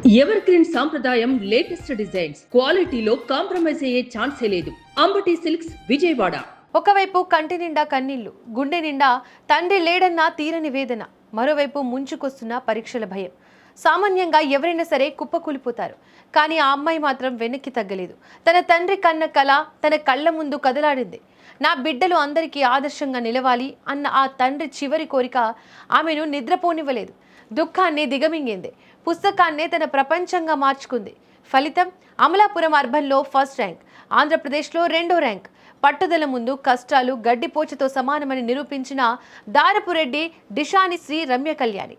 Ever green సాంప్రదాయం latest designs క్వాలిటీలో compromise అయ్యే ఛాన్సే లేదు. అంబటి సిల్క్స్ విజయవాడ. ఒకవైపు కంటి నిండా కన్నీళ్లు, గుండె నిండా తండ్రి లేడన్న తీరని వేదన, మరోవైపు ముంచుకొస్తున్న పరీక్షల భయం. సామాన్యంగా ఎవరైనా సరే కుప్పకూలిపోతారు. కానీ ఆ అమ్మాయి మాత్రం వెనక్కి తగ్గలేదు. తన తండ్రి కన్న కళ తన కళ్ళ ముందు కదలాడింది. నా బిడ్డలు అందరికీ ఆదర్శంగా నిలవాలి అన్న ఆ తండ్రి చివరి కోరిక ఆమెను నిద్రపోనివ్వలేదు. దుఃఖాన్ని దిగమింగింది. పుస్తకాన్నే తన ప్రపంచంగా మార్చుకుంది. ఫలితం అమలాపురం అర్బన్లో ఫస్ట్ ర్యాంక్, ఆంధ్రప్రదేశ్లో 2వ ర్యాంక్. పట్టుదల ముందు కష్టాలు గడ్డిపోచతో సమానమని నిరూపించిన దారపురెడ్డి డిషాని శ్రీ రమ్య కళ్యాణి.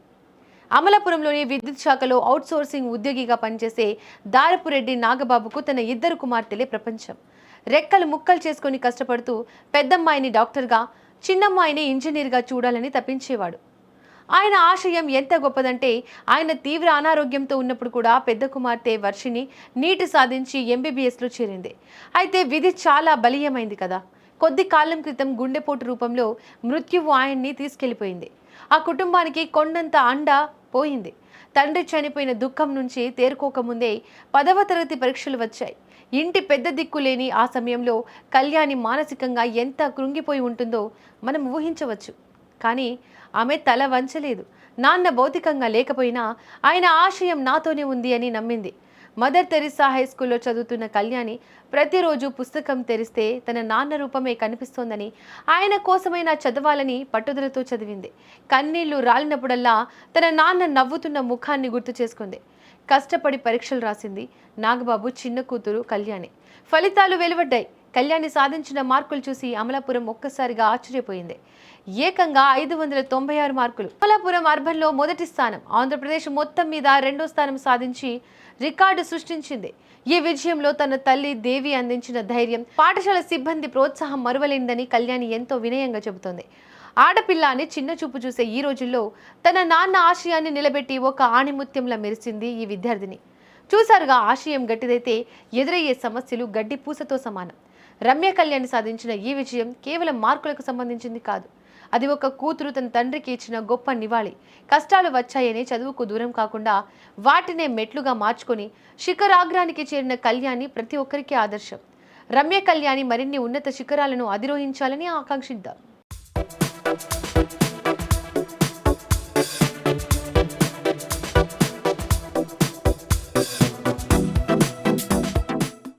అమలాపురంలోని విద్యుత్ శాఖలో అవుట్సోర్సింగ్ ఉద్యోగిగా పనిచేసే దారపురెడ్డి నాగబాబుకు తన 2 కుమార్తెలే ప్రపంచం. రెక్కలు ముక్కలు చేసుకుని కష్టపడుతూ పెద్దమ్మాయిని డాక్టర్గా, చిన్నమ్మాయిని ఇంజనీర్గా చూడాలని తప్పించేవాడు. ఆయన ఆశయం ఎంత గొప్పదంటే ఆయన తీవ్ర అనారోగ్యంతో ఉన్నప్పుడు కూడా పెద్ద కుమార్తె వర్షిని నీట్ సాధించి ఎంబీబీఎస్లో చేరింది. అయితే విధి చాలా బలీయమైంది కదా. కొద్ది కాలం క్రితం గుండెపోటు రూపంలో మృత్యువు ఆయన్ని తీసుకెళ్లిపోయింది. ఆ కుటుంబానికి కొండంత అండ పోయింది. తండ్రి చనిపోయిన దుఃఖం నుంచి తేరుకోకముందే 10వ తరగతి పరీక్షలు వచ్చాయి. ఇంటి పెద్ద దిక్కు లేని ఆ సమయంలో కళ్యాణి మానసికంగా ఎంత కృంగిపోయి ఉంటుందో మనం ఊహించవచ్చు. కానీ ఆమె తల వంచలేదు. నాన్న భౌతికంగా లేకపోయినా ఆయన ఆశయం నాతోనే ఉంది అని నమ్మింది. మదర్ తెరిసా హై స్కూల్లో చదువుతున్న కళ్యాణి ప్రతిరోజు పుస్తకం తెరిస్తే తన నాన్న రూపమే కనిపిస్తోందని, ఆయన కోసమైనా చదవాలని పట్టుదలతో చదివింది. కన్నీళ్లు రాలినప్పుడల్లా తన నాన్న నవ్వుతున్న ముఖాన్ని గుర్తు చేసుకుంది. కష్టపడి పరీక్షలు రాసింది. నాగబాబు చిన్న కూతురు కళ్యాణి. ఫలితాలు వెలువడ్డాయి. కళ్యాణి సాధించిన మార్కులు చూసి అమలాపురం ఒక్కసారిగా ఆశ్చర్యపోయింది. ఏకంగా 596 మార్కులు. అమలాపురం అర్బన్లో మొదటి స్థానం, ఆంధ్రప్రదేశ్ మొత్తం మీద 2వ స్థానం సాధించి రికార్డు సృష్టించింది. ఈ విజయంలో తన తల్లి దేవి అందించిన ధైర్యం, పాఠశాల సిబ్బంది ప్రోత్సాహం మరువలేందని కళ్యాణి ఎంతో వినయంగా చెబుతోంది. ఆడపిల్ల అని చిన్న చూపు చూసే ఈ రోజుల్లో తన నాన్న ఆశయాన్ని నిలబెట్టి ఒక ఆణిముత్యంలా మెరిసింది ఈ విద్యార్థిని. చూసారుగా, ఆశయం గట్టిదైతే ఎదురయ్యే సమస్యలు గడ్డి పూసతో సమానం. రమ్య కళ్యాణి సాధించిన ఈ విజయం కేవలం మార్కులకు సంబంధించింది కాదు. అది ఒక కూతురు తన తండ్రికి ఇచ్చిన గొప్ప నివాళి. కష్టాలు వచ్చాయని చదువుకు దూరం కాకుండా వాటినే మెట్లుగా మార్చుకొని శిఖరాగ్రానికి చేరిన కళ్యాణి ప్రతి ఒక్కరికి ఆదర్శం. రమ్య కళ్యాణి మరిన్ని ఉన్నత శిఖరాలను అధిరోహించాలని ఆకాంక్షిద్దాం.